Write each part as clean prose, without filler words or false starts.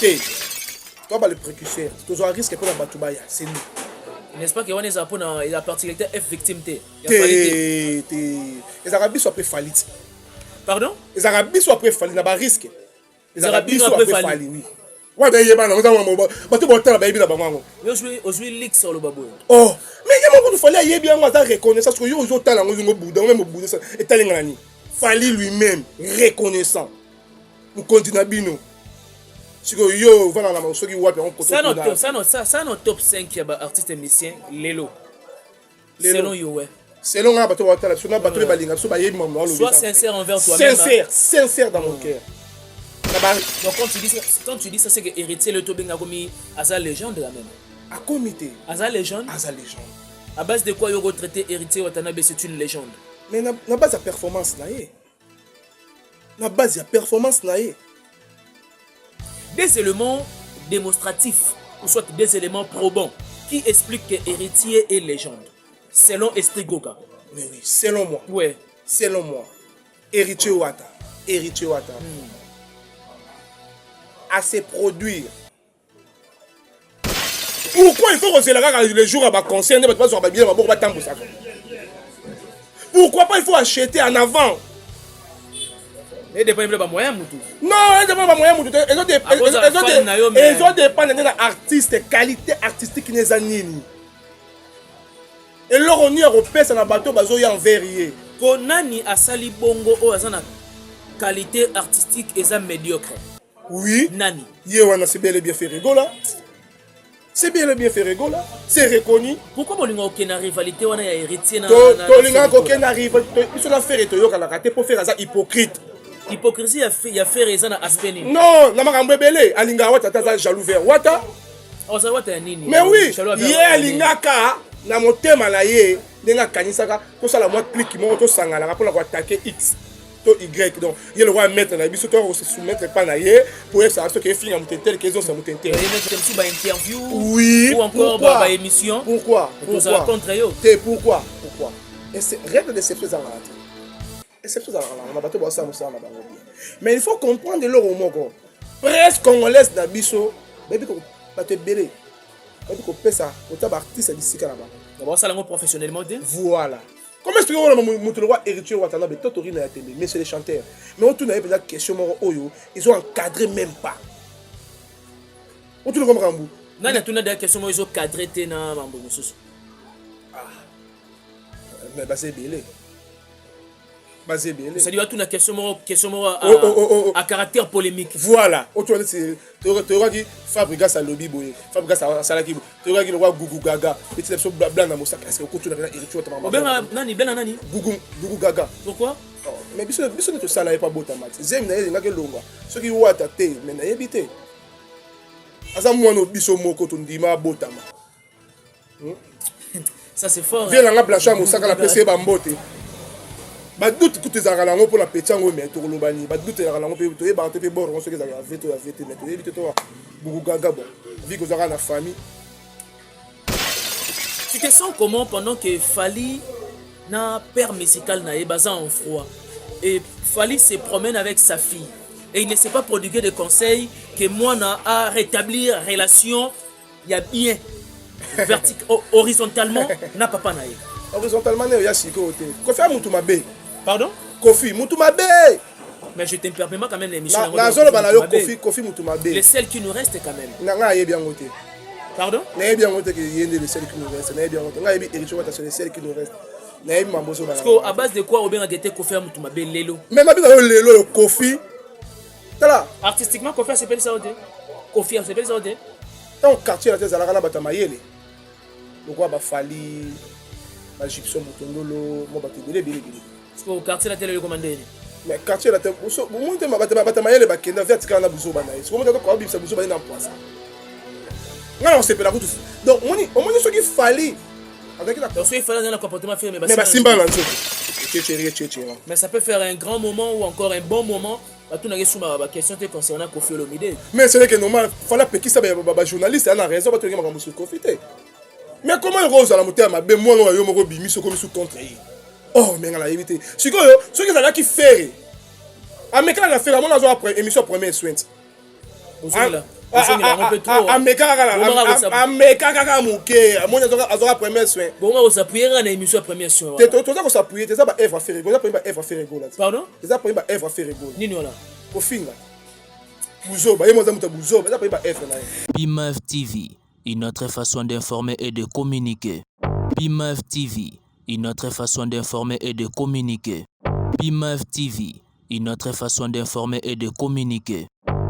T. Toi, bah, le précurseur. Tu as un risque pour la Batubaya. C'est nous. N'est-ce pas que on est à la particularité F victime T. Les Arabes sont après falit. Pardon? Les Arabes sont après falit. Il y a un risque. Les Arabes sont après falit. Oui. Ouais, mais il y a un aujourd'hui leak sur le babou. Oh, mais il y a un fallait y bien reconnaissance que yo temps là ngo bouddha même bouddha et talengani. Fallait lui-même reconnaissant. Nous continuons bino. Si yo va dans la main soki wapi on côté. Ça notre top 5 ya ba artiste musicien Lelo. Selon yo ouais. Selon un bateau watala, selon un bateau balinga, so ba yebi maman. Sois sincère envers toi-même. Sincère dans mon cœur. Donc quand tu dis ça, c'est que héritier le Tobinga Gomi a sa légende là même. À comité. À sa légende. À sa légende. À base de quoi il retraité héritier Watanabe, c'est une légende. Mais na base à performance naé. Na base à performance naé. Des éléments démonstratifs ou soit des éléments probants qui expliquent que héritier est légende. Selon Estrigoga. Mais oui, selon moi. Ouais. Selon moi. Héritier Wata. À se produire. Pourquoi il faut que les jours à ma conscience pourquoi pas il faut acheter en avant? Et dépend de moyen mutu. Non, il dépend de moyen mutu. Ils ont dépend de l'artiste, qualité artistique qui n'est nini. Et là on y a repère ça na bateau bazo ya enverrier. Konani asali bongo o azana qualité artistique et ça médiocre. Oui. Nani. Yewana c'est bel et bien fait rigola. C'est bien le bien fait rigola. C'est reconnu. Pourquoi bolinga aucune rivalité wana ya héritier na tolinga aucune rivalité. Ils sont affaire to yoka la raté pour faire ça hypocrite. Hypocrisie ya fait raison na aspeni. Non, na makambo belé alinga wata taza jaloux vers wata. Oh ça wata nini. Mais oui, ye alinga ka na motema na ye nenga kanisaka to sala moi clic mo to sangala pour la attaquer X. To Y donc il le roi mettre na biso to se soumettre pas na ye pour ça ce que finir mutentel qu'ils ont ça mutentel. Interview oui ou encore ba émission. Pourquoi contre yo. Pourquoi et c'est règle de ces choses à la exception à la bateau ba ça na bango bien mais il faut comprendre le moko presque congolaise na biso baby ko bato belé baby ko pesa au tab artiste d'ici là-bas d'abord ça langue professionnellement voilà. Comment est-ce que le roi héritier Watanabe Totori na télé mais c'est les chanteurs mais on tourne avec la question oyo ils ont encadré même pas on tourne comme Rambo nana tourne des questions ils ont cadré na mambo mususu mais basé belé ça dit tout na question à caractère polémique voilà on tourne c'est tu auras dit Fabrigas à lobby boy Fabrigas à la qui tu auras dit le roi Gugu Gaga petit episode blanc dans Mosaka est-ce que on tourne avec héritier Watanabe nani blanc nani Gugu Gaga pourquoi mais biso ne to sala pas beau tamati zem na yenga ke longa ce qui wata te mais na yebité asa mwana biso moko to ndima botama ça c'est fort bien la blanchard Mosaka la PC ba mbote ba doute que tes aralango pour la pétango mais to lobani ba doute aralango pe to yeba te bord on ce que ça a fait mais to yebité to Gugu Gaga bon vu que ça na famille tu te sens comment pendant que Fally na père musical na Ebaza en froid et Fally se promène avec sa fille et il ne s'est pas prodigué de conseils que moi na à rétablir relation il y a bien horizontalement na papa na horizontalement il y a siko hotel Kofi mutu mabe pardon Kofi mutu mabe mais je t'impermets pas quand même l'émission na zolo bana yo Kofi mutu mabe les seuls qui nous restent quand même na yebi ngote pardon na bien ngote que yende les seuls qui nous restent na bien ngote na yebi héritier Wata sur les seuls qui nous restent. Parce qu'à base de quoi on a été Kofi Mutumabe Lelo. Mais na bien Lelo Kofi. Tala. Artistiquement Kofi s'appelle ça ode. Kofi s'appelle ça ode. Dans quartier la tête ala na batamayele. Donc ba Fally ba Gibson Mutondolo mo batebele bele. Parce que quartier la télé le commandé. Mais quartier la tête so monte ma batamayele ba kenda vertical na buzo bana. So mo ko bimsa buzo bana na place. Ngala on s'appelle la route. Donc on moni ce qui Fally. Donc, il fallait dans le comportement fait, mais ça peut faire un grand moment ou encore un bon moment. Tout n'a pas question concernant Kofi Olomide. Mais c'est que normal, il fallait que ça soit journaliste, il a raison, il faut que Kofi. Mais comment Rose à la montée ma ben moi non yo mo bimi so comme sous contre. Oh mais ngala éviter. Ce que ça qui faire. Ah mais quand la fait la mon après émission premier soin. On peut trop. Amekaka muke. Amoni azoka premier soin. Bon, on s'appuyer na émission premier soin. Tu as s'appuyer, tu as pas Eve à faire rigolo, tu as pas Eve à faire rigolo. Pardon? Tu as pas Eve à faire rigolo. Nini wala. Kofinga. Buzo, ba yemo zamuta buzo, tu as pas Eve na. PIMAF TV, une autre façon d'informer et de communiquer. PIMAF TV, une autre façon d'informer et de communiquer. PIMAF TV, une autre façon d'informer et de communiquer.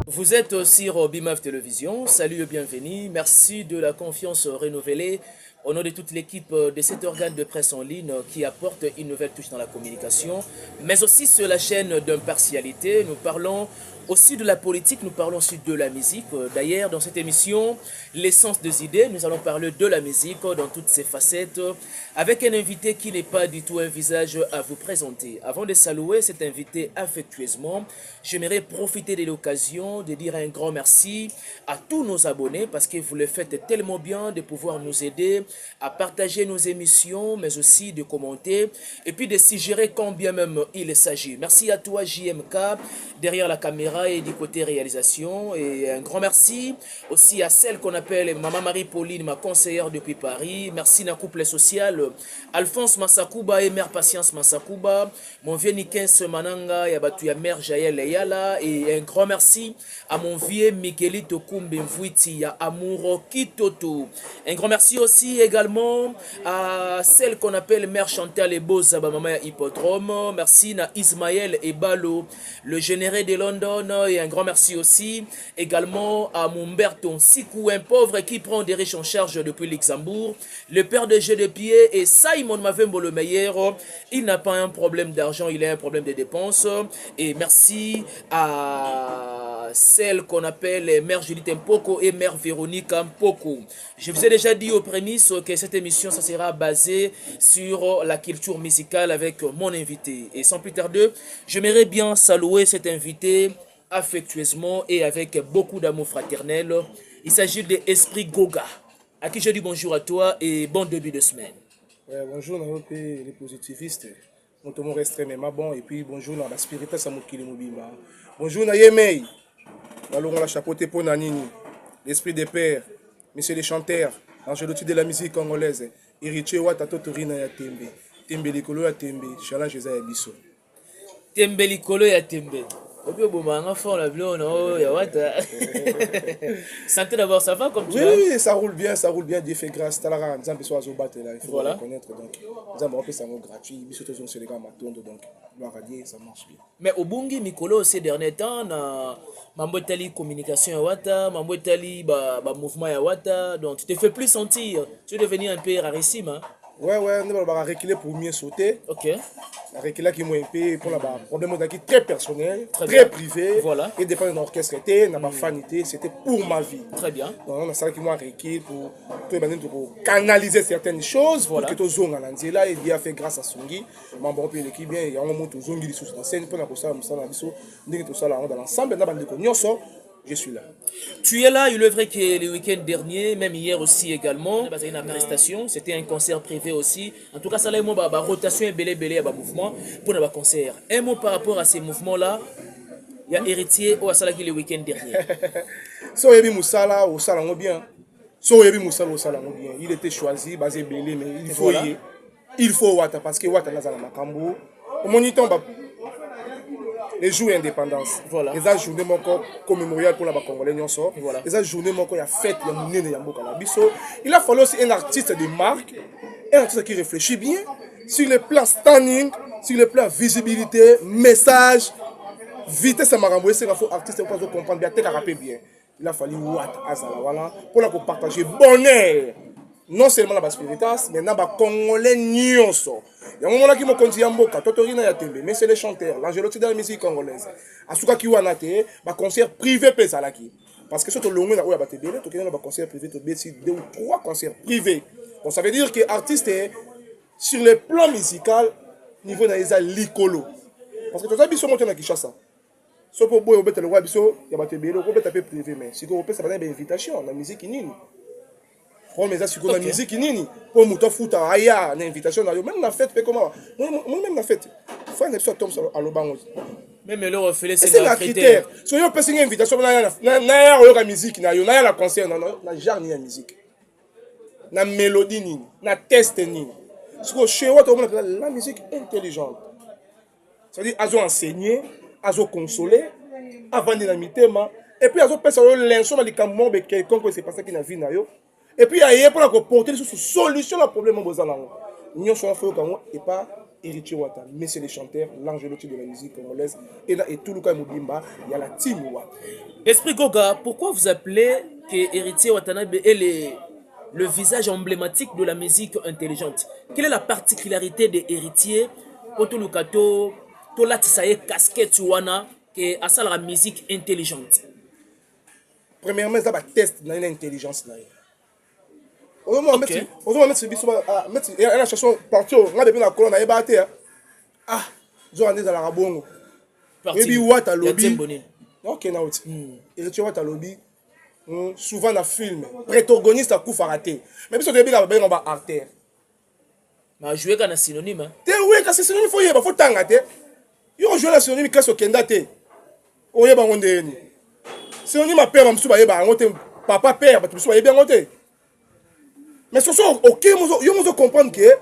Vous êtes sur BIMAF Télévision, salut et bienvenue, merci de la confiance renouvelée au nom de toute l'équipe de cet organe de presse en ligne qui apporte une nouvelle touche dans la communication, mais aussi sur la chaîne d'impartialité. Nous parlons aussi de la politique, nous parlons aussi de la musique. D'ailleurs, dans cette émission, l'essence des idées, nous allons parler de la musique dans toutes ses facettes, avec un invité qui n'est pas du tout un visage à vous présenter. Avant de saluer cet invité affectueusement, j'aimerais profiter de l'occasion de dire un grand merci à tous nos abonnés parce que vous le faites tellement bien de pouvoir nous aider à partager nos émissions, mais aussi de commenter et puis de suggérer quand bien même il s'agit. Merci à toi JMK derrière la caméra et du côté réalisation, et un grand merci aussi à celle qu'on appelle Maman Marie-Pauline, ma conseillère depuis Paris. Merci na couple social Alphonse Massakuba et Mère Patience Massakuba, mon vieux Nikens Mananga et Abatu ya Mère Jaël Yala, et un grand merci à mon vieux Miguelito Kumbe Mvuiti ya Amouro Kitoto. Un grand merci aussi également à celle qu'on appelle Mère Chantal Eboza Maman Hippodrome. Merci na Ismaël Ebalo, le généré de London. Et un grand merci aussi également à Mumberto Sikou, un pauvre qui prend des riches en charge depuis Luxembourg, le père de jeu de pied, et Simon Mavembo le meilleur. Il n'a pas un problème d'argent, il a un problème de dépenses. Et merci à celle qu'on appelle Mère Judith Mpoko et Mère Véronique Mpoko. Je vous ai déjà dit aux prémices que cette émission ça sera basée sur la culture musicale avec mon invité. Et sans plus tarder, j'aimerais bien saluer cet invité affectueusement et avec beaucoup d'amour fraternel. Il s'agit de Esprit Goga, à qui je dis bonjour à toi et bon début de semaine. Bonjour les positivistes, nous extrêmement bon, et puis bonjour la spirituelle Samukili Mubimba. Bonjour na Yemei, allons la chapeauté pour Nanini, l'esprit des pères, monsieur les chanteurs, l'angélotie de la musique congolaise, héritier Watato Torina ya Tembe, Tembe Likolo ya Tembe, challenge ya Biso. Tembe Likolo ya Tembe. Santé d'abord, ça va comme tu vas? Oui, ça roule bien, Dieu fait grâce. Il faut voilà. Reconnaître, donc nous avons fait ça gratuit, donc ça marche bien. Mais au Bungi, Mikolo, ces derniers temps, Mambotali communication à Wata, Mambotali mouvement à Wata, donc tu te fais plus sentir, tu es devenu un peu rarissime. Hein? Ouais, nous allons reculer pour mieux sauter. Ok. Reculer qui m'a un peu pour la problème très personnel, très privé. Voilà. Et dépend de l'orchestre, dans ma fanité, c'était pour ma vie. Très bien. Donc on a ça qui m'a reculé pour canaliser certaines choses, voilà. Pour que tu zonges en Anzela et bien fait grâce à Songi. Membre de l'équipe bien, il y a un moment où Zongi sous la scène pour la ça, dans l'ensemble, je suis là. Tu es là, il est vrai que le week-end dernier, même hier aussi également, il y a une prestation, c'était un concert privé aussi. En tout cas, ça a une rotation et belé à mouvement pour un concert. Un mot par rapport à ces mouvements-là, il y a héritier ou à ça le week-end dernier. So yebi Moussala au salon bien. So yebi Moussala au salon bien. Il était choisi basé belé mais il faut voilà. Il faut Wata parce que Wata nazala makambo. Au moniton les jours d'indépendance. Voilà. Les journées comme mémorial pour la Congolais. Voilà. Les journées il y a fête, il y a moune, il y a beaucoup la biso. Il a fallu aussi un artiste de marque, un artiste qui réfléchit bien sur le plan standing, sur le plan visibilité, message, vitesse à Maramboé, c'est qu'il faut artiste pour comprendre bien, bien. Il a fallu voilà pour partager bonheur. Non seulement la spiritas, mais dans les Congolais nyonso. Il y a un moment qui m'a dit Mboka, Totorina ya Tembe, mais c'est les chanteurs, l'angélotie de la musique congolaise. Asuka ki wana te, ba concert privé pesalaki. Parce que surtout le monde où il y a des concerts privés, deux ou trois concerts privés. Donc ça veut dire que l'artiste est sur le plan musical, niveau de l'icolo. Parce que tout ça, ils sont montés à Kinshasa. Si vous avez le roi, il y a des privé, mais si vous avez une invitation, la musique est nini. Pour mes amis, la musique est nini. Pour nous, il y a une invitation. Même la fête, comment? Moi-même la fête. Il faut que je tombe à l'Obango. Même le reflet, c'est c'est un un critère. critère. Si on peut signer une invitation, on a la musique, on a la concert, on a genre ni la musique. Na mélodie ni, na test ni. Ce que chez moi, la musique intelligente. C'est-à-dire, azo enseigner, azo consoler, avant de la mitema, et puis azo penser l'inso dans les camons de quelqu'un qui s'est passé qui n'a vu na yo. Et puis ailleurs pour la porter sur solution au problème au besoin. Nous sommes fait comme et pas Héritier Wata, mais c'est les chanteurs, l'angelo de la musique congolaise et tout le cas Mobimba, il y a la team Wata. Esprit Goga, pourquoi vous appelez que Héritier Watanabe est le visage emblématique de la musique intelligente? Quelle est la particularité de Héritier pour tout le cas to la tisaye casquette wana que à la musique intelligente? Premièrement, c'est un test dans l'intelligence. On va mettre la chanson partout. On a depuis la colonne, on a battu. Ah, ils ont rendu dans la rabongo. Et puis, Wata lobby. Ok, now it's. Héritier Wata lobby. Souvent dans le film, protagoniste a coup raté. Mais puis, au début, on va artère. Mais jouer comme un synonyme. T'es oui, quand c'est synonyme, il faut t'engager. Il faut jouer la synonyme quand c'est Kenda. On est bon, on est. Synonyme à père, papa père, tu es bien monté. Mais ce soir, ok, je comprends que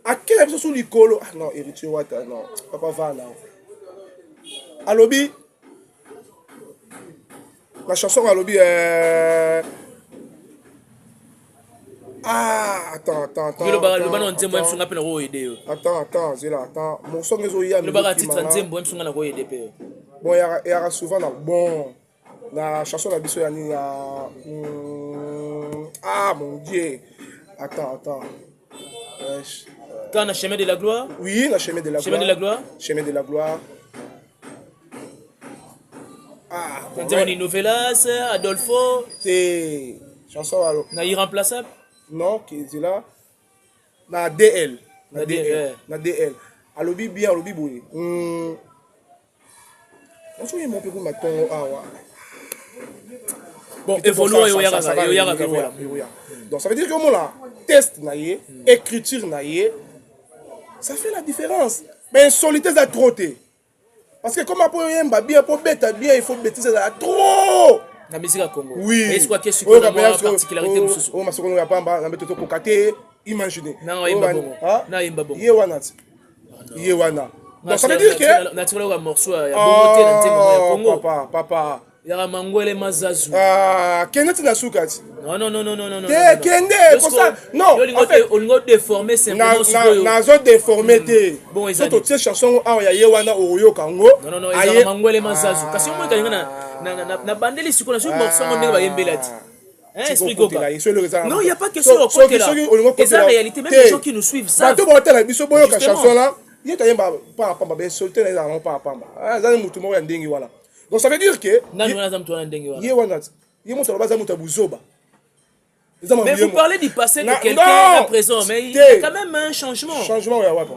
à quel épisode sur l'école, ah non, Héritier Wata, non, papa va là. À lobby, la chanson à lobby, ah, attends. Le baron de moi, je suis appelé au aider. Attends, c'est là, attends. Mon son est au yam. Le baron titre de moi, je suis allé au aider. Bon, il y a souvent bon. La chanson la biso yani ah mon Dieu. Attends. Quand on a Chemin de la Gloire? Oui, la Chemin de la Gloire. Chemin de la Gloire? Chemin de la Gloire. Ah, on dit Novelas, Adolfo. C'est chanson alors. Na irremplaçable? Non, qui est là. Na DL. Na DL. Alobi bien, alobi boy. On se mon peu ma ton ah ouais. Bon, évoluons et donc ça veut dire que mon là test naïe, écriture naïe, ça fait la différence. Mais insolité ça trotté. Parce que comme après yemba bien pour bête bien il faut bêtiser ça trop. La musique à Congo. Oui. Est-ce quoi qu'est-ce que la particularité de ce on m'a second pas na beto ko katé imaginez. Non, yemba bon. Na yemba bon. Yewana. Donc ça veut dire que naturellement un morceau ya bongoté dans le Congo. Papa. Ya mangwele mazazu. Ah, Kenneth na sukati. Non. Kende, pour ça. Non, en fait, on l'a déformé simplement sur na zone déformé té. Bon, ils ont toutes ces chansons ah ya Yewana Oyo Kango. Non, ya mangwele mazazu. Kasi moi kanga na bandeli sikola sur morceau on ndenge ba yembelati. Esprit Goga. Non, il n'y a pas question au côté là. Et ça, en réalité, même les gens qui nous suivent savent. Bato bote la biso boyo ka chanson là. Il y a pas pamba be sauter les armes pas pamba. Ah, ça mutu mo ya ndengi wala. Donc ça veut dire que nani wana za mtu wana ndengi wala. Yewana. Yemo ça baza mutu buzoba. Mais vous parlez du passé de quelqu'un à présent, mais il y a quand même un changement. Changement ya wapa.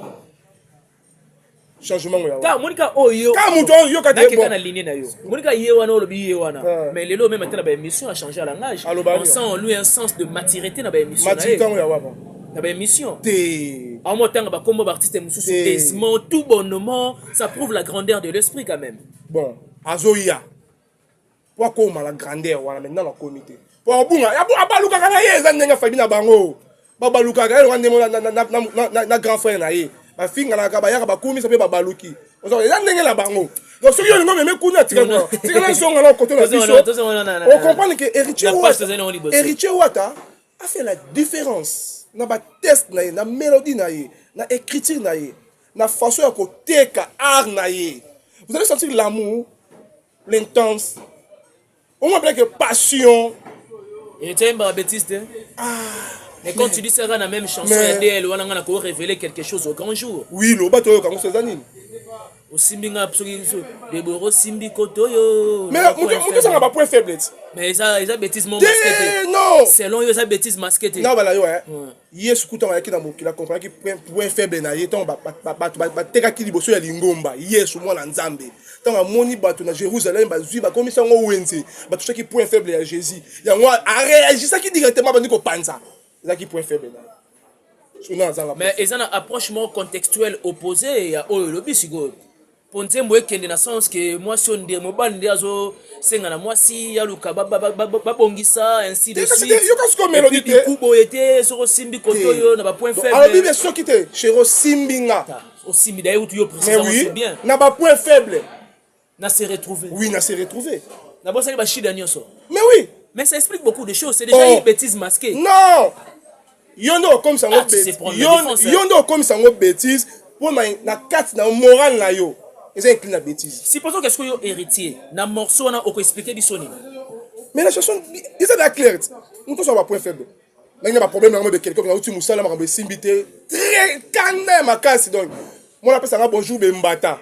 Changement ya wapa. Ka monika oyo. Ka mutu yo ka te bon. Na ligne na yo. Monika Yewana olobi Yewana. Mais lelo même maintenant ba émission a changé à langage. On sent en lui un sens de maturité na ba émission. Maturité ya wapa. Na ba émission. En moi tant ba combo artiste mususu Desmond tout bonnement, ça prouve la grandeur de l'esprit quand même. Bon, azoya. Pourquoi la grandeur wana maintenant la comité. Pour bunga, ya abaluka kana ye za ndenga famille na bango. Babaluka ka wana ndemo na grand frère na ye. Ba finga na ka ba ya ba komisa pe babaluki. Ozo ya ndenga la bango. Donc ce qui est même kuna tika quoi. Tika na songa na côté la biso. On comprend que Héritier Wata a fait la différence. Na ba test na ye, na mélodie na ye, na écriture na ye, na façon ya koteka art na ye. Vous allez sentir l'amour, l'intense. On m'appelle que passion. Et tu as une bêtise, mais quand tu dis ça dans la même chanson, DL, on a révélé quelque chose au grand jour. Oui, le bateau, comme c'est Zanine. Mais on ça n'a pas point faible. Mais ça bêtise mon masqué. Non. Selon eux, ça bêtise masqué. Non, voilà, ouais. Hier, ce couteau qui a compris qui point faible na yeton ba teka ki liboso ya lingomba. Hier, sur moi na Nzambe. Tant à moni bato na Jérusalem ba zui ba comme ça ngo wenze. Ba tout qui point faible ya Jésus. Ya moi a réagi ça qui directement ba ndiko panza. Ça qui point faible na. Mais ils ont un approchement contextuel opposé à Oyo Lobi Sigo. Ponzembo ekende na sens que moi si on dit mobile ndi azo senga na moi si yaluka babongisa ainsi de suite. Yo kasi ko mélodie te. Kubo était sur simbi koto yo na ba point faible. Alors bibe soki te chéro simbinga. Au simbi d'ailleurs tu yo précisément c'est bien. Na ba point faible. Na se retrouver. Oui, na se retrouver. Na bossa ba shida nyonso. Mais oui. Mais ça explique beaucoup de choses, c'est déjà une bêtise masquée. Non. Yondo comme ça ngo bêtise. Yondo comme ça ngo bêtise pour na carte na moral na yo. Ils ont incliné la bêtise. Supposons qu'est-ce que yo héritier, na morceau na oko expliquer bisoni. Mais la chanson, ils ont la clarté. Nous tous on va point faible. Là il y a un problème de quelqu'un qui a outil musala ma simbité très cané ma casse donc. Moi l'appelle ça bonjour bembata.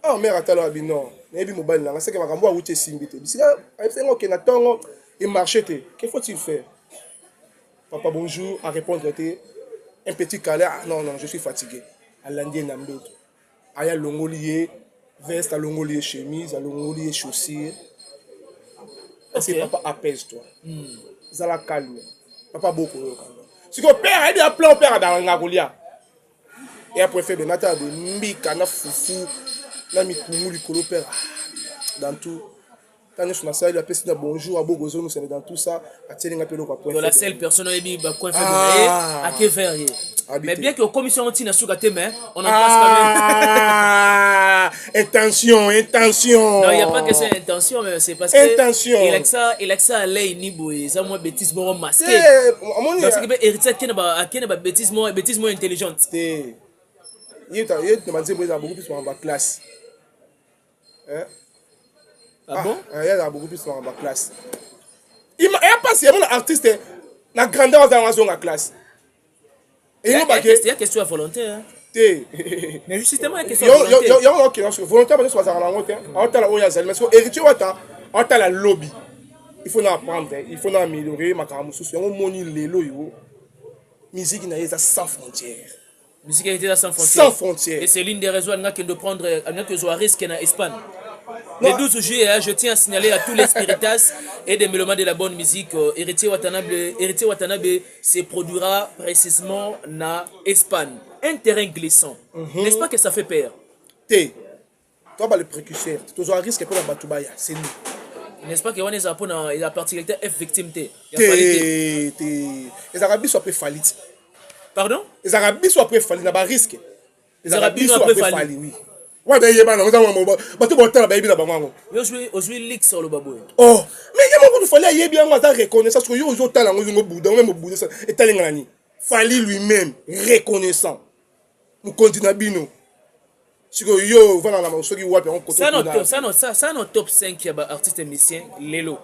Ah mère atalo abino. Mais bi mobile là, c'est que ma kambo a outil simbité. Si là, c'est ngo na tongo et marcher te. Que faut-il faire? Papa bonjour à répondre un petit câlin. Ah, non non, je suis fatigué. À l'indien nambeto. Aya longolier veste, à longolier chemise, à longolier chaussures. Okay. Papa apaise-toi. Zala calme. Papa beaucoup. Si ton père a dit à plein père dans la Golia. Et après faire de nata de mbika na fufu na mikungu likolo père dans tout. Quand nous sommes là, il a bonjour à Bogozo, nous sommes dans tout ça. Dans la seule personne qui a point faible à que faire. Mais bien que la commission anti sur la mais on en passe quand même. Intention. Non, il n'y a pas que c'est intention, mais c'est parce que il a ça à l'air nibo et ça moi bêtise moi masqué. Parce que héritier qui n'a bêtise moi intelligente. Il y a beaucoup plus dans la classe. Ah bon? Il y a beaucoup plus dans la classe. Il n'y a pas si un artiste la grandeur dans la classe. Il y a question à volonté. Mais justement, il y a question à volonté. Il y a une question volonté, parce que c'est la volonté. On a la oya zel, mais c'est héritier on a la lobby. Il faut apprendre, il faut améliorer ma caramousse. Il y a un moni lelo yo. Musique n'a pas sans frontières. Musique a été sans frontières. Sans frontières. Et c'est l'une des raisons de prendre un risque en Espagne. Le 12 juillet, je tiens à signaler à tous les spiritas et des mélomanes de la bonne musique, Héritier Watanabe se produira précisément en Espagne. Un terrain glissant. N'est-ce pas que ça fait peur? Toi, le précurseur, tu as un risque pour la Batubaya, c'est nous. N'est-ce pas que on est à la particularité F victime? Les Arabes sont après falit. Pardon? Les Arabes sont après falit, il y a un risque. Les Arabes sont après falit, oui. Ouais, d'ailleurs, je suis lick sur le babou. Oh, mais il y a un fallait y bien reconnaissance que yo talent ngo bouddha même bouddha et talengani. Fallait lui-même reconnaissant. Nous continuons bino. Si que yo voilà la maso qui wapi on côté. Ça notre top 5 ya ba artiste musicien Lelo.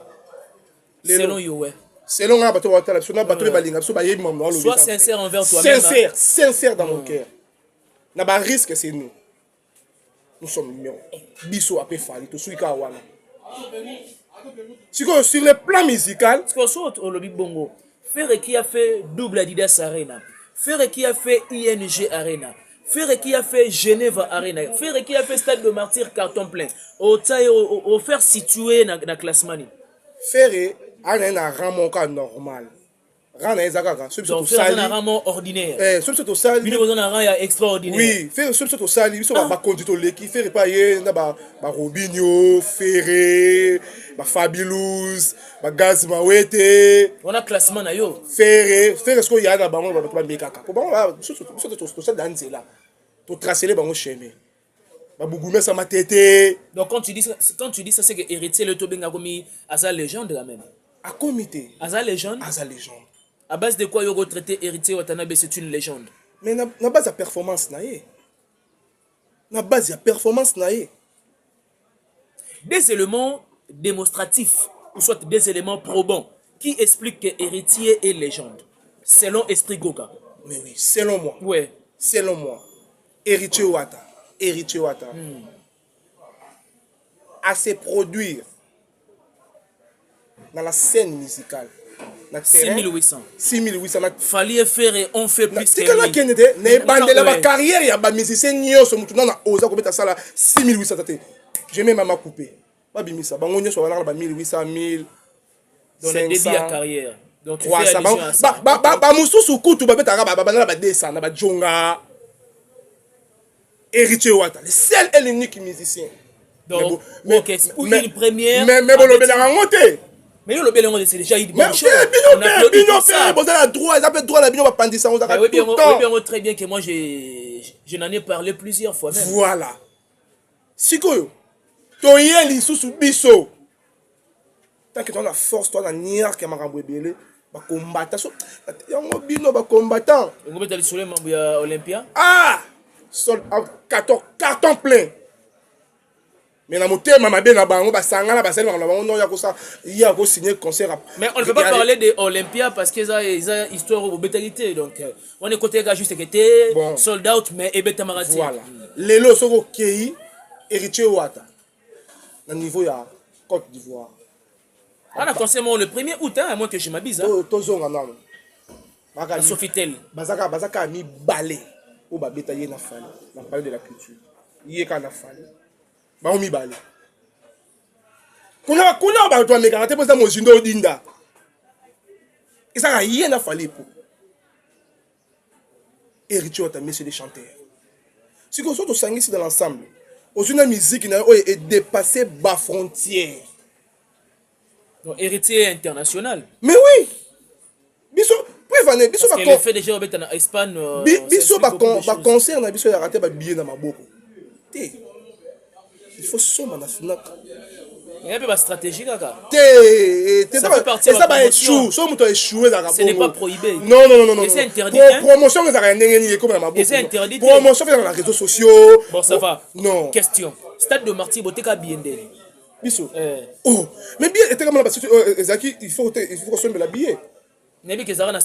Selon yo ouais. Selon un bateau watala, sur un bateau balinga, so ba yebi maman. Sois sincère envers toi-même. Sincère dans mon cœur. Na ba risque c'est nous. Nous sommes millions. Biso après Fali, tout suika wana. Sur le plan musical, au lobby bongo. Faire qui a fait double Adidas Arena. Faire qui a fait ING Arena. Faire qui a fait Genève Arena. Faire qui a fait Stade de Martyr carton plein. Au faire situé dans la classement. Faire un ramonka normal. Rana ezakaka ceux qui sont un rang ordinaire. Ceux qui sont sali. Bino besoin d'un rang extraordinaire. Oui, faire ceux qui sont sali, ils sont ba conduite leki, faire pas yé na ba Robinho, Ferré, ba Fabulous, ba Gaz Mawete. On a classement na yo. Faire ce qu'il y a na bango ba ba mekaka. Pour bango ceux qui sont dans là. Pour tracer les bango chemin. Ba Bougoumé ça m'a tété. Donc quand tu dis ça c'est que héritier le Tobenga komi asa légende là même. À comité. Asa légende. Asa légende. À base de quoi yo retraité Héritier Watanabe c'est une légende. Mais na base de performance na yé. Na base de performance na yé. Des éléments démonstratifs ou soit des éléments probants qui expliquent que Héritier est légende. Selon Esprit Goga. Mais oui, selon moi. Ouais. Selon moi. Héritier Wata. À se produire dans la scène musicale. 6800. 6800. Fallait faire et on fait plus que lui. La carrière, il y a des musiciens qui ont 6800. Je mets ma coupé. Pas bimisa. Bangonio sur la 1800, 1000. Dans le début de la carrière. Donc tu fais allusion à ça. Ba musu sukutu ba betara ba ba na ba descendre ba jonga. Héritier Wata, le seul et l'unique musicien. Donc, mais, ok, pour une première. Mais bon, le Bénin monté. Mais le Bénin, c'est déjà une mais bonne chose. On a vous avez droit, ils appellent droit à la Bino, pas ça, on a oui, tout le temps. Oui, très bien que moi, je n'en ai parlé plusieurs fois même. Voilà. Sikoyo, toi, y est sous biso. Tant que tu as la force, toi, la nière qui a maramboué belé, bah combattant. Il y a un bino, bah combattant. Vous mettez le soleil, il y a Olympia. Ah! Sol, carton plein. Mais dans mon thème, ma belle, bah sangana, bah celle, il y a signé concert. Mais on ne peut pas parler de Olympia parce qu'ils ont une histoire de bétalité. Donc, on est côté gars juste qui était sold out, mais et bêta marati. Voilà. Lelo soko kei, héritier Wata. Dans le niveau, il y a Côte d'Ivoire. On a conseillé le 1er août, à moins que je m'abuse. Tozonga nano. Sofitel. Bazaka mi balé. Ou ba bétailler na fali. Na parler de la culture. Yeka na fali. Ba mi balé. Kuna ba to meka te posa mo jindo dinda. Isa ka yé na fali pour. Héritier Wata, monsieur les chanteurs. Si qu'on soit au sang ici dans l'ensemble, aux une musique est dépassé bas frontières. Donc, héritier international. Mais oui! Biso, prévenez, biso parce qu'elle fait déjà en Espagne. Biso ba concert na biso ya raté ba billet na maboko. Il faut sommer na fina. Il y a un peu de stratégie là. Ça fait partie de la promotion. Ce n'est pas prohibé. Non. Et c'est interdit. Promotion, c'est interdit. Promotion dans les réseaux sociaux. Bon, ça va. Non. Question. Stade de Marty, Boteka Biendé. Biso. Oh, mais bien, il faut consommer la billet. Il y a une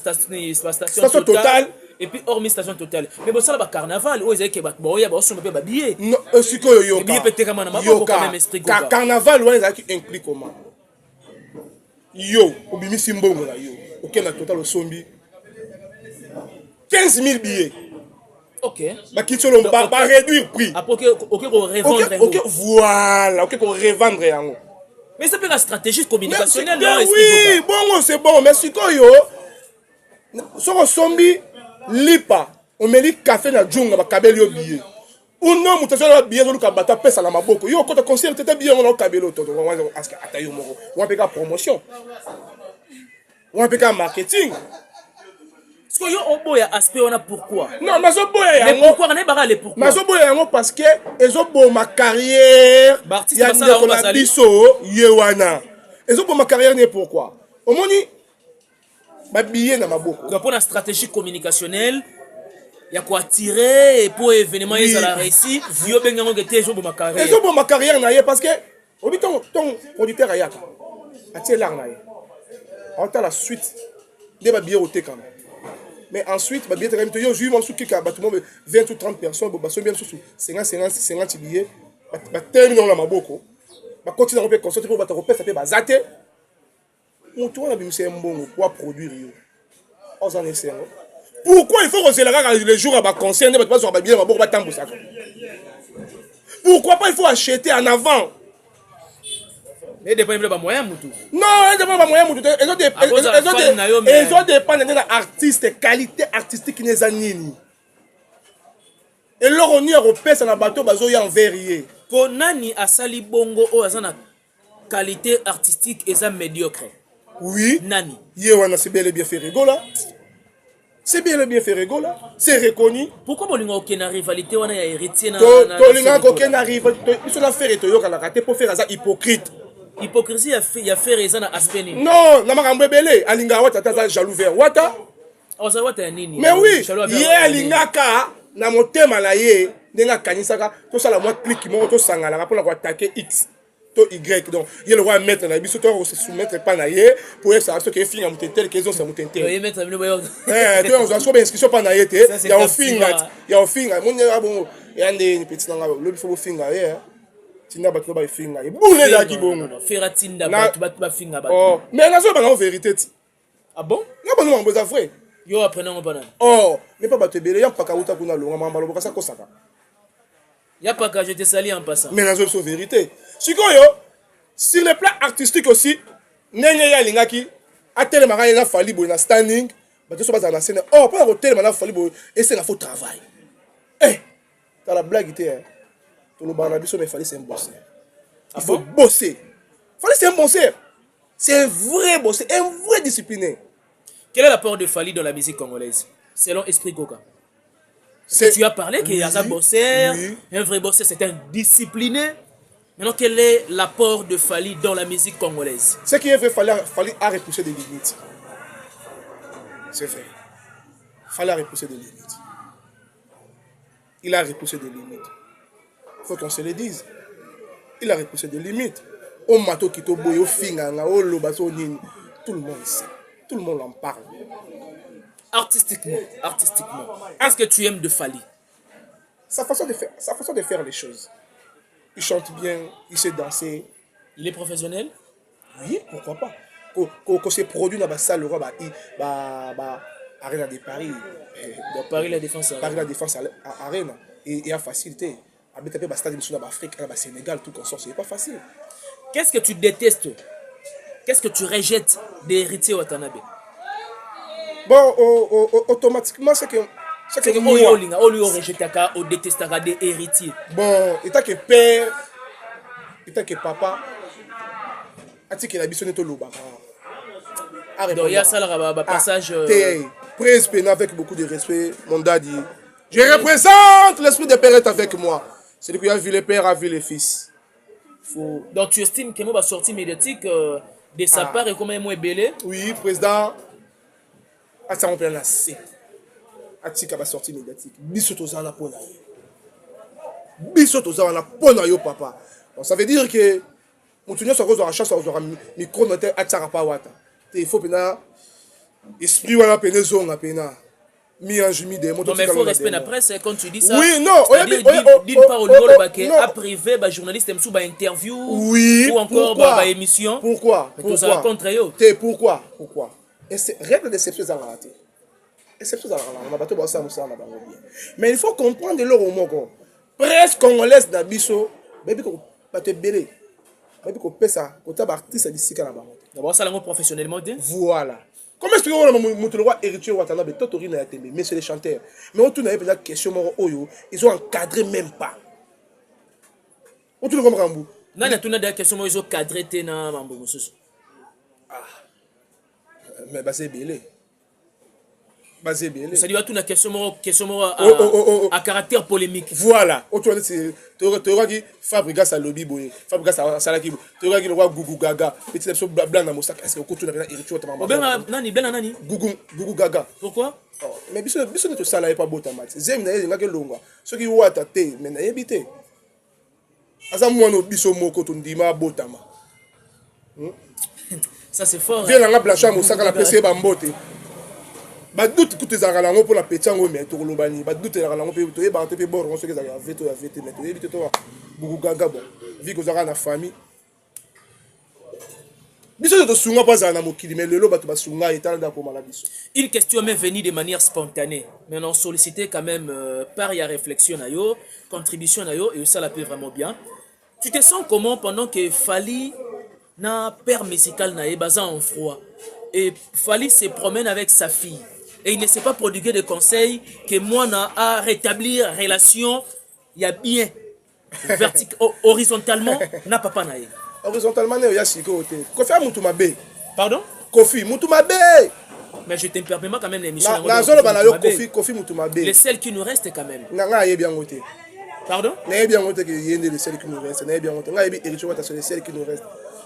station totale. Et puis, hormis station totale. Mais bon, ça, là, carnaval. Où est-ce qu'il y a un billet? Non, c'est quoi, yo? Carnaval, où est-ce qu'il implique comment? Yo, au bimi simbongo là, yo. Ok, na total au sombi. 15 000 billets. Ok. Bah, qui sont pas réduire prix. Après, ok, qu'on revendre. Ok, voilà. Ok, qu'on revendre yango. Mais ça peut être la stratégie communicationnelle. Oui, bon, c'est bon. Mais c'est quoi, yo? Sur au sombi, lipa. On met le café na djunga, ba kabeli yo billet. Ou non, mutation la billet, on a battu pesa la maboko. Yo, quand on conseille, tu as billet, on a kabeli yo. On a fait la promotion. On a fait le marketing. Est-ce que yo y a aspect on a pourquoi? Non, mais ça boya. Mais pourquoi on est barré pourquoi? Mais ça boya parce que ils ont beau ma carrière. Il y a des biso yewana. Ils ont beau ma carrière n'est pourquoi? Au moni ba billet na maboko. Donc pour la stratégie communicationnelle, il y a quoi tirer et pour événement ils ont réussi. Yo bengango que t'es beau ma carrière. Ils ont beau ma carrière na parce que au ton producteur ayaka. Atie là na. On t'a la suite des ba billet au tekam. Mais ensuite, bah bien yo j'ai eu mon souki ka bâtiment 20 ou 30 personnes, bah so bien sous 50 billets, bah terminer la maboko. Bah continuer à faire concert pour battre repère ça fait bazate. On tourne la bimise mbongo pour produire yo. On en essaie. Pourquoi il faut accélérer les jours à ba concert ne pas sur ba billet maboko ba tambo ça. Pourquoi pas il faut acheter en avant? Mais dépend de moyen mutu. Non, dépend pas moyen mutu. Ils ont dépendre de l'artiste, qualité artistique les anini. Et leur on y a repère ça na bateau bazo ya en verrier. Konani asali bongo o azana qualité artistique et ça médiocre. Oui. Nani. Yewana c'est bel et bien fait rigola. C'est bien le bien fait rigola. C'est reconnu. Pourquoi bolinga aucune rivalité wana ya héritier na to linga aucune rivalité. Ils sont la faire to yoka la raté pour faire ça hypocrite. Hypocrisie il y a fait raison à aspect ni. Non, na makambo belé alinga wata taza jaloux vers wata. Oza wata nini? Mais oui, ye alinga ka na motema na ye ndenga kanisaka to sala moi clic mo to sangala pour la attaquer X to Y donc ye le roi mettre na biso to se soumettre pas na ye pour ça ce que finga mutentel que ils ont mutentel. Ye mettre na boyo. To on so bien inscription pas na ye te ya on finga mon ya bon yande petit nanga le faut finga ye. Tinda bato ba finga. Boule la ki bongo. Feratinda bato ba finga bato. Oh, mais la zo ba en vérité. Ah bon? Na ba no mboza vrai. Yo apprenant on banane. Oh, mais pas bato belé ya paka uta kuna longa mamba loboka sa kosaka. Ya paka je te sali en passant. Mais la zo so vérité. Sikoyo sur le plan artistique aussi, nenge ya lingaki atele maka na fali boy na standing, bato so ba na scène. Oh, pas hotel na fali boy et c'est la faux travail. Eh T'as la blague, tout le banabiso, mais il fallait c'est un bosseur. Il faut bosser. Il fallait c'est un bosseur. C'est un vrai bosseur, un vrai discipliné. Quel est l'apport de Fally dans la musique congolaise, selon Esprit Goka? Tu as parlé qu'il y a un bosseur, un vrai bosseur, c'est un discipliné. Maintenant, quel est l'apport de Fally dans la musique congolaise? Ce qui est vrai, Fally a repoussé des limites. C'est vrai. Fally a repoussé des limites. Il a repoussé des limites. Il faut qu'on se le dise. Il a repoussé des limites. Au mato qui te boye, au finganga, au lobaso nini. Tout le monde sait. Tout le monde en parle. Artistiquement. Qu'est-ce que tu aimes de Fally? Sa façon de faire les choses. Il chante bien, il sait danser. Il est professionnel? Oui, pourquoi pas. Quand c'est produit dans la salle, Arena de Paris. Paris La Défense. Paris La Défense Arena. Et à facilité. Avec un stade dans l'Afrique, au Sénégal, tout comme ça, c'est pas facile. Qu'est-ce que tu détestes? Qu'est-ce que tu rejettes des héritiers Watanabe? Bon, automatiquement, c'est que moi, on lui rejette on déteste des héritiers. Bon, étant que père, étant que papa, a-t-il que la mission est au loba. Donc il y a ça le passage. Prince Pena avec beaucoup de respect, mon daddy. Je représente l'esprit des pères est avec moi. C'est lui qui a vu les pères, a vu les fils. Donc tu estimes que moi va sortir médiatique de sa part et comment moi belé? Oui, président. A ça on peut la C. Atika va sortir médiatique. Bisoto za na pona. Bisoto za na pona yo papa. Donc ça veut dire que Moutounio soit dans la chasse aura micro noté atara pa wata. Il faut pena esprit wala pena zonga pena. Mi ange mi des motos. Mais il faut respecter la presse quand tu dis ça. Oui, non, dis pas au niveau à privé ba journaliste aime sous ba interview ou encore ba émission. Pourquoi? Pourquoi? Contre yo. Pourquoi? Et c'est règle d'exception dans la raté. Exception dans la bateau bossa musa na bango bien. Mais il faut comprendre le romoko. Presse congolaise d'Abisso, baby ko bateau belé. Baby ko pesa, ko ta artiste d'ici na bango. D'abord ça langue professionnellement. Voilà. Comment expliquer le roi héritier Watanabe Totori na yatembe, mais c'est les chanteurs. Mais on tourne avec la question oyo, ils ont encadré même pas. On tourne comme Rambou. Nana tourne des questions ils ont cadré na mambo mususu. Mais basé belé. Basé belé. Ça dit tout na question à caractère polémique. Voilà. On tourne c'est Toura qui Fabrica sa lobby boy. Fabrica sa laki. Toura qui le roi Gugu Gaga. Petit episode blanc dans Mosaka. Est-ce que on tourne avec héritier Watanabe? Ben nani? Gugu Gaga. Pourquoi? Mais biso ne to sala pas botama. Zem na yenga ke longa. Ce qui wata te mais na yebité. Asa mwana biso moko to ndima botama. Ça c'est fort. Viens la blanchard Mosaka la PC ba mbote. Ba doute que tes aralango pour la pétango mais to lobani. Ba doute aralango pe to yeba te pe bor on se que ça veto mais to yebité to Gugu Gaga bon. Vu que zara na famille. Biso to sunga pas na mokili mais lelo bato ba sunga etanda ko mala biso. Une question m'est venue de manière spontanée. Mais on sollicité quand même par ya réflexion na yo, contribution na yo et ça la peut vraiment bien. Tu te sens comment pendant que Fally na père musical na Ebaza en froid et Fally se promène avec sa fille et il ne s'est pas prodigué de conseils que moi na à rétablir relation il y a bien horizontalement na papa na ye. Horizontalement il y a siko te. Kofi mutu mabe. Pardon? Kofi mutu mabe. Mais je t'ai permis quand même l'émission. Kofi mutu mabe. Les seuls qui nous restent quand même. Nga ye bien ngote. Pardon? Na bien ngote que yende les seuls qui nous restent. Na bien ngote. Nga ye héritier wata sur les seuls qui nous restent.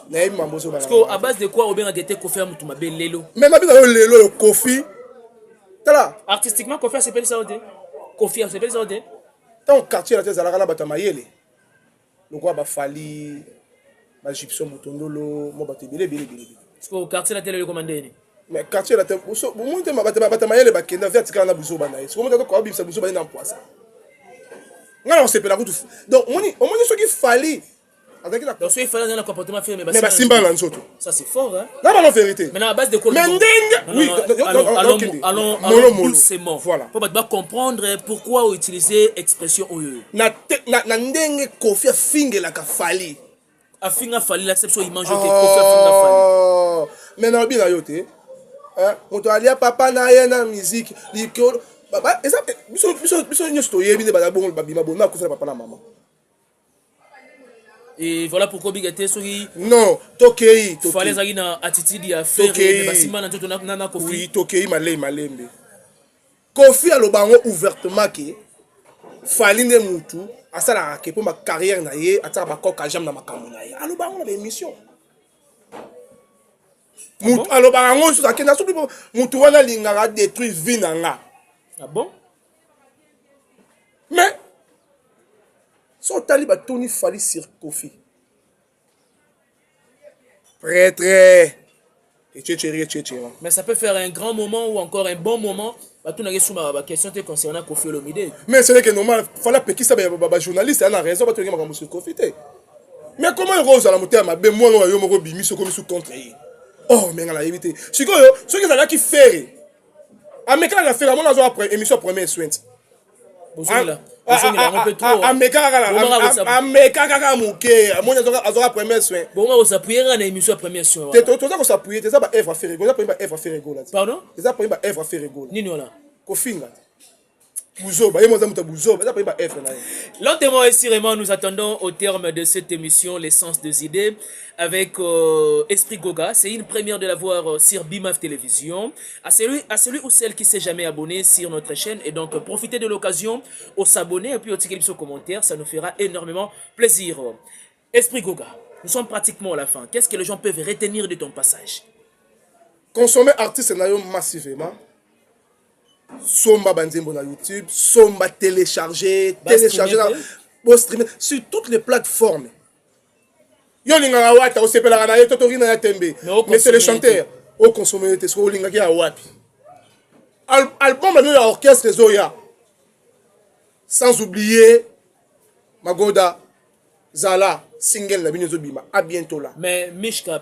Na mambozo bana. Parce que à base de quoi Obien a été Kofi mutu mabe lelo. Mais na bien lelo Kofi. Tala. Artistiquement Kofi s'appelle ça ode. Kofi s'appelle ça ode. Tant quartier la tête zalaka na bata mayele. Lokwa ba Fally ba Gypsum Mutondolo mo bata belé. Parce que quartier la télé le commandé. Mais quartier la tête so monte ma bata mayele ba kenda vertical na buzo bana. So mo ko bibisa buzo bana na poisa. Nga on sepela kutu. Donc on moni so ki Fally avec la donc il fallait dans le comportement fait mais ba simba la nsoto. Ça c'est fort hein. Là la vérité. Maintenant à base de quoi? Mais oui, allons doucement. Voilà. Pour pas comprendre pourquoi utiliser expression oyo. Na ndenge Kofi finge la ka Fally. A finga Fally l'acception il mange que Kofi finga Fally. Mais na bien yote. Hein, on doit aller papa na ye na musique. biso nyonso toyebi nde baza bongo babima bono akufela papa na mama. Et voilà pourquoi Bigaté soki non tokei fallait zaki na attitude ya faire de basima na nzoto na Kofi. Oui, tokei malembe. Kofi alobango ouvertement ke fali nde mutu asalaka ke mpo ma carrière na ye ataka bakoka jam na makambo na ye alobango na baémission. Mutu alobaka ngo so akenda so mutu wana lingaka détruire vie na nga. Ah bon? Mais so tali batoni fali sur Kofi. Prêtre. Mais ça peut faire un grand moment ou encore un bon moment. Tout n'a pas question concernant Kofi Olomide. Mais c'est que normal, il fallait que ça soit journaliste, il y a raison, il y a monsieur Kofi. Mais comment Rose à la montée ma moi non yo moko bimi so comme sous contre. Oh mais on a évité. Ce que ça là qui fait. Ah mais quand on a fait la mon après émission première soin. Bonjour un peu trop. Ameka kaka muke, mon azora première soin. Bon on s'appuyer na émission première soin. Tu ça s'appuyer, tu ça ba Eve à faire rigolo, ça pas Eve à faire rigolo. Pardon? Tu ça pas Eve à faire rigolo. Nini wala? Kofinga. Bouzoba, yemo za muta bouzoba, ça pas Eve na. Lentement et sûrement, nous attendons au terme de cette émission l'essence des idées avec Esprit Goga. C'est une première de la voir sur BIMAF Télévision. À celui ou celle qui s'est jamais abonné sur notre chaîne et donc profitez de l'occasion au s'abonner et puis au ticket sur commentaire, ça nous fera énormément plaisir. Esprit Goga, nous sommes pratiquement à la fin. Qu'est-ce que les gens peuvent retenir de ton passage? Consommer artiste scénario massivement. Somba banzembo na YouTube, somba télécharger streamer sur toutes les plateformes. Yo linga wata o sepela na yeto tori na tembe. Mais c'est le chanteur au consommer te so linga ki ya wapi. Album de l'orchestre Zoya. Sans oublier Magoda Zala single la bino zobima. À bientôt là. Mais Mishka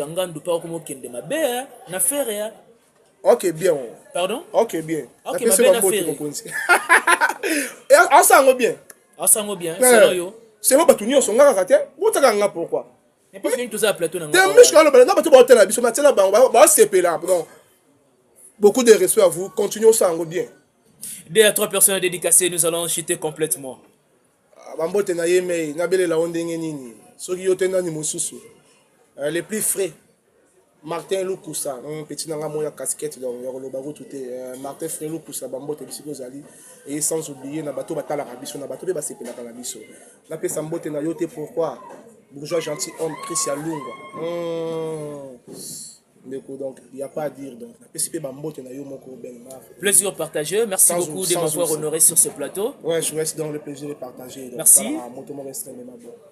ngandu pa ko mokende mabe na faire. Ok, bien. Pardon? Ok, bien. Ok, ma belle affaire. Et ensemble bien. Ensemble bien, c'est yo. C'est moi batuni on nga kate. Botaka nga pourquoi? Mais pas fini tout ça plateau na. Na batu ba tela biso na tela ba CP là. Donc beaucoup de respect à vous. Continuons ça en bien. 2 à 3 personnes dédicacées, nous allons chuter complètement. Bambote na yeme na bele la ondenge nini. Soki yo tena ni mosusu. Les plus frais. Martin Lukusa, petit nanga moya casquette donc le baro tout est Martin Frère Lukusa bambote bisiko zali et sans oublier na bateau batala rabiso na bateau be basepela na biso. Na pesa mbote na yote pourquoi bourgeois gentil homme Christian Lunga. Donc il y a pas à dire donc na pesa pe bambote na yo moko ben ma. Plaisir partagé, merci beaucoup de m'avoir honoré sur ce plateau. Ouais, je reste dans le plaisir de partager. Donc, merci.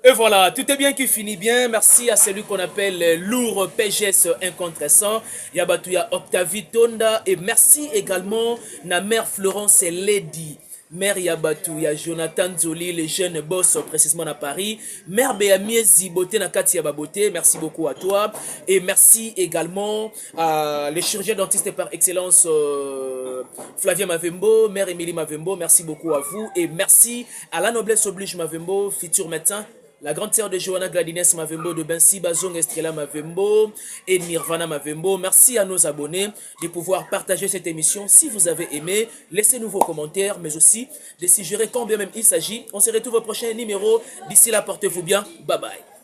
Et voilà, tout est bien qui finit bien. Merci à celui qu'on appelle lourd PGS incontestant. Yabatuya Octavie Tonda. Et merci également na mère Florence et Lady. Mère Yabatou, ya Jonathan Zoli, le jeune boss précisément à Paris. Mère Béamie Ziboté Nakati Yababoté, merci beaucoup à toi. Et merci également à les chirurgiens dentistes par excellence, Flavia Mavembo, Mère Émilie Mavembo, merci beaucoup à vous. Et merci à la noblesse oblige Mavembo, futur médecin. La grande sœur de Johanna Gladines Mavembo, de Bensi Bazong Estrella Mavembo et Nirvana Mavembo. Merci à nos abonnés de pouvoir partager cette émission. Si vous avez aimé, laissez-nous vos commentaires, mais aussi de suggérer quand bien même il s'agit. On se retrouve au prochain numéro. D'ici là, portez-vous bien. Bye bye.